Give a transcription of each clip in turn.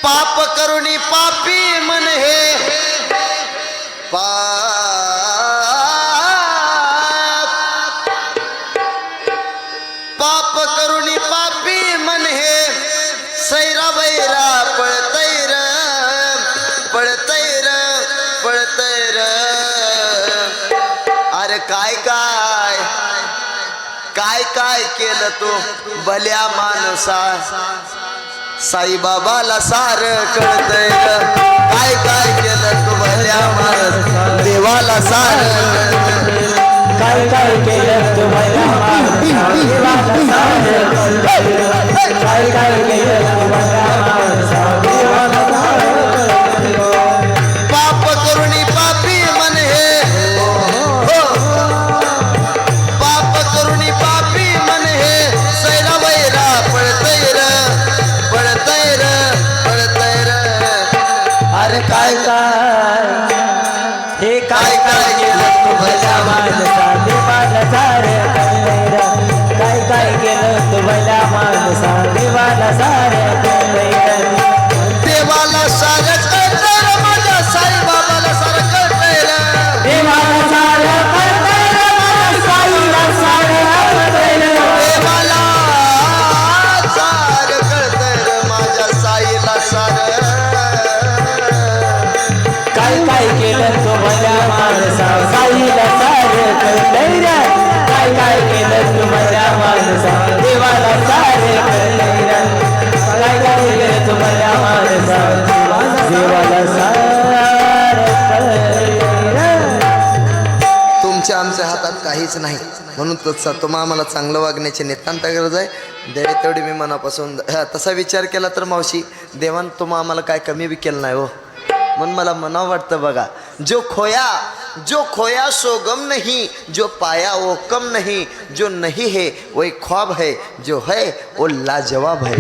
पाप करुणी पापी मन हे पाप करुणी पापी मन हे सैरा बैरा पळतैर पळतैर पळतैर अरे काय काय काय काय केलं तू भल्या माणसा साईबाबाला सार कळतंय काय काय केलं तू भल्या माणस देवाला सार काय काय केलं तू भल्या माणसा देवाला सार काय काय केलं तू भल्या माणसा देवाला सार पाप करुणी पापी मन हे पाप करुणी पापी मन हे सैरा वैरा पळतैर पळतैर पळतैर अरे काय काय हे काय काय केलं तू भल्या माणसा देवाला सार काय काय केलं तू भल्या माणसा देवाला सार देवाला सार कळतैर माझ्या साईबाबाला सार कळतैर देवाला सार साईला सार देवाला सार कळतैर माझ्या साईला सार काय काय केलं तू भल्या माणसा साईला सार काय काय केलं तू भल्या माणसा देवाला सार काय काय केलं तू भल्या माणसा देवाला सार तुमच्या आमच्या हातात काहीच नाही म्हणून तुम्हा आम्हाला चांगलं वागण्याची नितांत गरज आहे देवे तेवढी मी मनापासून तसा विचार केला तर मावशी देवान तुम्हा आम्हाला काय कमी बी केलं नाही हो म्हणून मला मनावं वाटतं बघा जो खोया सो गम नहीं जो पाया वो कम नहीं जो नहीं है वो एक ख्वाब है जो है वो लाजवाब है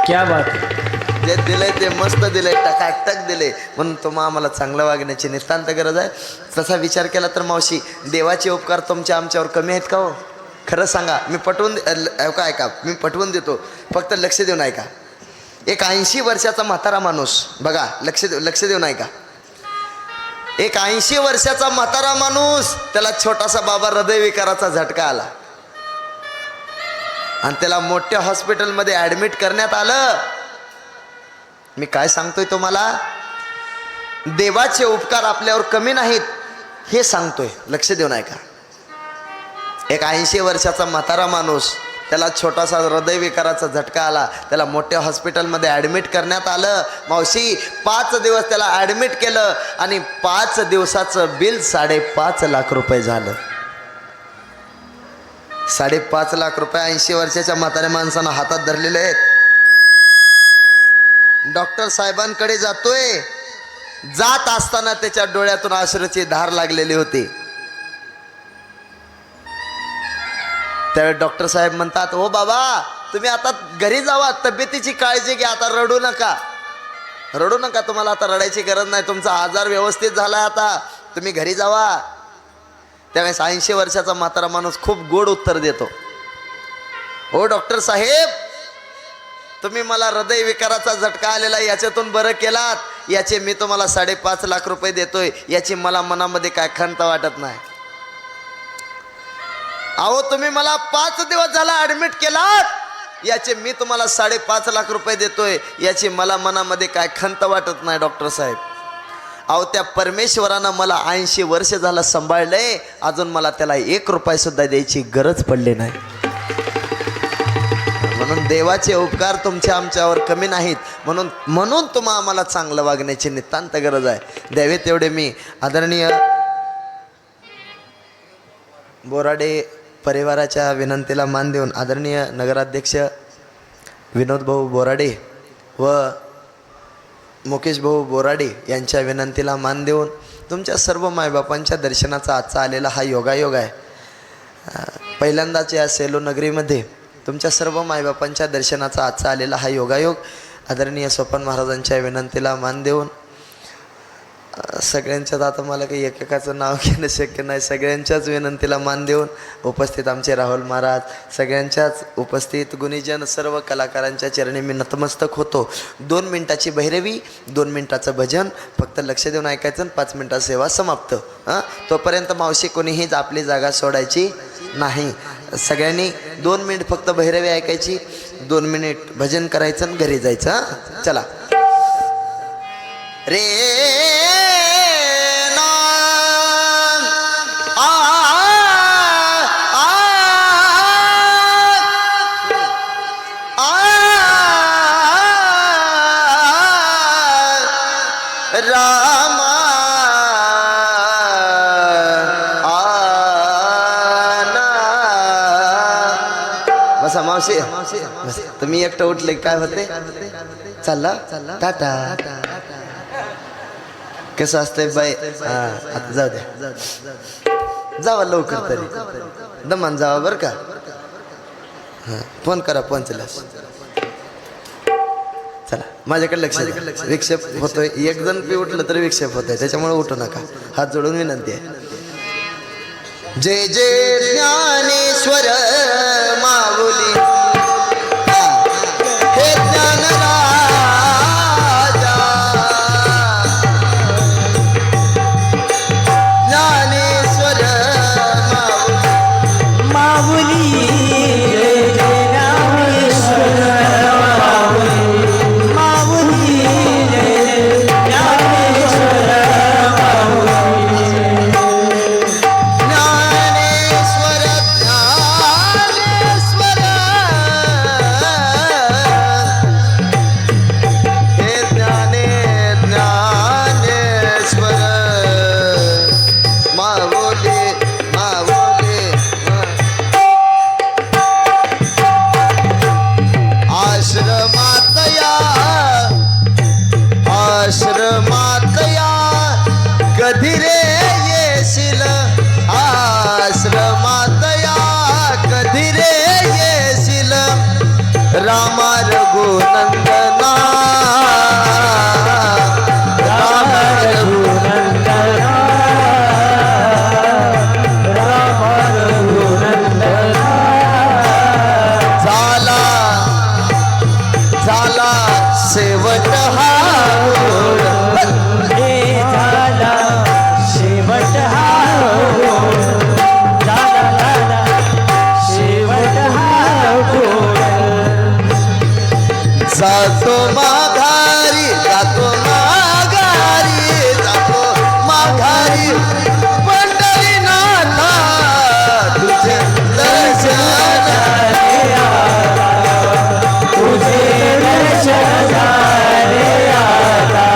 क्या बात है जे दिलंय ते मस्त दिलंय टकाटक दिले म्हणून तुम्हा आम्हाला चांगलं वागण्याची नितांत गरज आहे तसा विचार केला तर मावशी देवाचे उपकार तुमच्या आमच्यावर कमी आहेत का हो खरं सांगा मी पटवून ऐका मी पटवून देतो फक्त लक्ष देऊन ऐका एक 80 वर्षाचा म्हातारा माणूस बघा लक्ष देऊन ऐका एक 80 वर्षाचा म्हातारा माणूस त्याला छोटासा बाबा हृदयविकाराचा झटका आला आणि त्याला मोठ्या हॉस्पिटलमध्ये ॲडमिट करण्यात आलं मी काय सांगतोय तुम्हाला देवाचे उपकार आपल्यावर कमी नाहीत हे सांगतोय लक्ष देऊन ऐका एक 80 वर्षाचा म्हातारा माणूस त्याला छोटासा हृदयविकाराचा झटका आला त्याला मोठ्या हॉस्पिटलमध्ये ॲडमिट करण्यात आलं मावशी 5 दिवस त्याला ॲडमिट केलं आणि 5 दिवसाचं बिल 5.5 लाख रुपये झालं 5.5 लाख रुपये 80 वर्षाच्या म्हाताऱ्या माणसानं हातात धरलेले आहेत डॉक्टर साहेबांकडे जातोय जात असताना त्याच्या डोळ्यातून अश्रूची धार लागलेली होती त्यावेळी डॉक्टर साहेब म्हणतात ओ बाबा तुम्ही आता घरी जावा तब्येतीची काळजी घ्या आता रडू नका तुम्हाला आता रडायची गरज नाही तुमचा आजार व्यवस्थित झाला आता तुम्ही घरी जावा त्यावेळेस 80 वर्षाचा म्हातारा माणूस खूप गोड उत्तर देतो ओ डॉक्टर साहेब तुम्ही मला हृदयविकाराचा झटका आलेला याच्यातून बरं केलात याचे मी तुम्हाला 5.5 लाख रुपये देतोय याची मला मनामध्ये काय खंत वाटत नाही अहो तुम्ही मला 5 दिवस झाला ॲडमिट केलात याचे मी तुम्हाला 5.5 लाख रुपये देतोय याची मला मनामध्ये काय खंत वाटत नाही डॉक्टर साहेब अहो त्या परमेश्वरानं मला 80 वर्ष झालं सांभाळलंय अजून मला त्याला 1 रुपया सुद्धा द्यायची गरज पडली नाही म्हणून देवाचे उपकार तुमच्या आमच्यावर कमी नाहीत म्हणून तुम्हा आम्हाला चांगलं वागण्याची नितांत गरज आहे द्यावे तेवढे मी आदरणीय बोराडे परिवाराच्या विनंतीला मान देऊन आदरणीय नगराध्यक्ष विनोद भाऊ बोराडे व मुकेश भाऊ बोराडे यांच्या विनंतीला मान देऊन तुमच्या सर्व मायबापांच्या दर्शनाचा आजचा आलेला हा योगायोग आहे पहिल्यांदाच या सेलो नगरीमध्ये तुमच्या सर्व मायबापांच्या दर्शनाचा आजचा आलेला हा योगायोग आदरणीय सोपान महाराजांच्या विनंतीला मान देऊन सगळ्यांच्यात आता मला काही एकेकाचं नाव घेणं शक्य नाही. सगळ्यांच्याच विनंतीला मान देऊन उपस्थित आमचे राहुल महाराज, सगळ्यांच्याच उपस्थित गुणीजन सर्व कलाकारांच्या चरणी मी नतमस्तक होतो. 2 मिनिटाची भैरवी, 2 मिनिटाचं भजन, फक्त लक्ष देऊन ऐकायचं आणि 5 मिनिटात सेवा समाप्त. तोपर्यंत मावशी कोणीहीच आपली जागा सोडायची नाही. सगळ्यांनी 2 मिनिट फक्त भैरवी ऐकायची, 2 मिनिट भजन करायचं आणि घरी जायचं. चला रे रामा बसा मावशी बस. तुम्ही एकटं उठले काय होते? चालला टाटा. कसं असतंय बाई? आता जाऊ द्या, जावा लवकर तरी दमान जावा बरं का. फोन करा पंचलास. चला माझ्याकडे लक्ष द्या. विक्षेप होतोय, एक जण बी उठलं तरी विक्षेप होतोय, त्याच्यामुळे उठू नका. हात जोडून विनंती आहे. जय जय ज्ञानेश्वर माऊली हे ज्ञान राजा, ज्ञानेश्वर माऊली जय जय ज्ञानेश्वर माऊली, माऊली जय ज्ञानेश्वर माऊली, ज्ञानेश्वर ज्ञानेश्वर हे ज्ञानेश्वर माऊली माऊली. आश्रमातया आश्रमातया कधी रे येशील, आश्रमातया कधी रे येशील, रामा रघुनंदना राम रघुनंदना राम रघुनंदना. झाला झाला शेवट हा ओळ. हे झाला शेवट हा ओळ, झाला झाला शेवट हा ओळ. जातो माघारी जातो माघारी जातो माघारी, पंढरीनाथा तुझे दर्शन तुझे दर्शन झाले आता,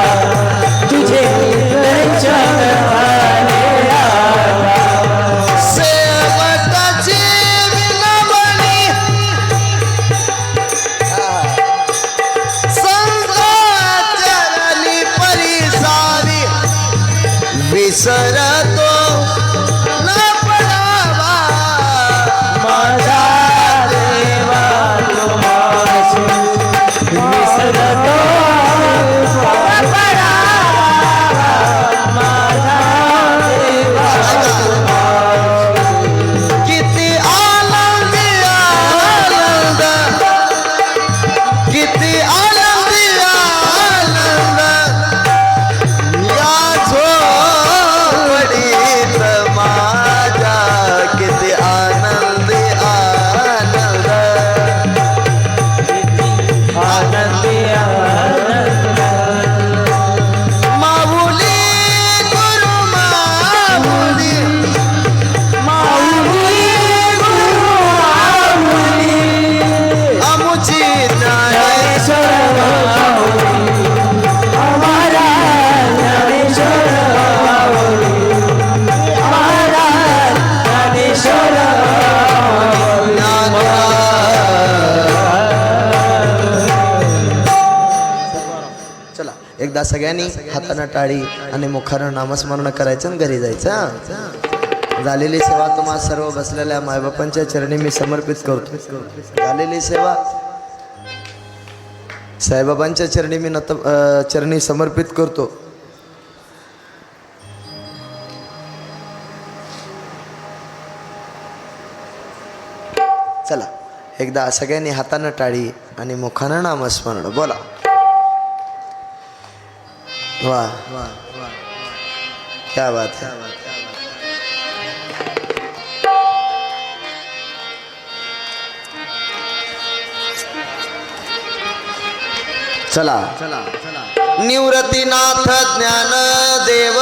तुझे दर्शन झाले आता. सेवकाची विनवणी संताचरणी परिसावी, विसरतो न पडावा माझा देवा तुम्हासी विसरतो पडावा, माझा देवा किती आनंदी आनंद, किती आनंदी आनंद या झोपडीत माझ्या, किती आनंदी आनंद. आनंदी आनंद. माऊली गुरु माऊली माऊली गुरु माऊली आमुची ज्ञानेश्वर माऊली, हमारा ज्ञानेश्वर माऊली, हमारा ज्ञानेश्वर चला एकदा सगळ्यांनी हातानं टाळी आणि मुखानं नामस्मरण करायचं आणि घरी जायचं. झालेली सेवा तुम्हा सर्व बसलेल्या मायबापांच्या चरणी मी समर्पित करतो. झालेली सेवा साईबाबांच्या चरणी मी चरणी समर्पित करतो. चला एकदा सगळ्यांनी हातानं टाळी आणि मुखानं नामस्मरण बोला. वा वा क्या बात है. चला निवृत्तीनाथ ज्ञान देव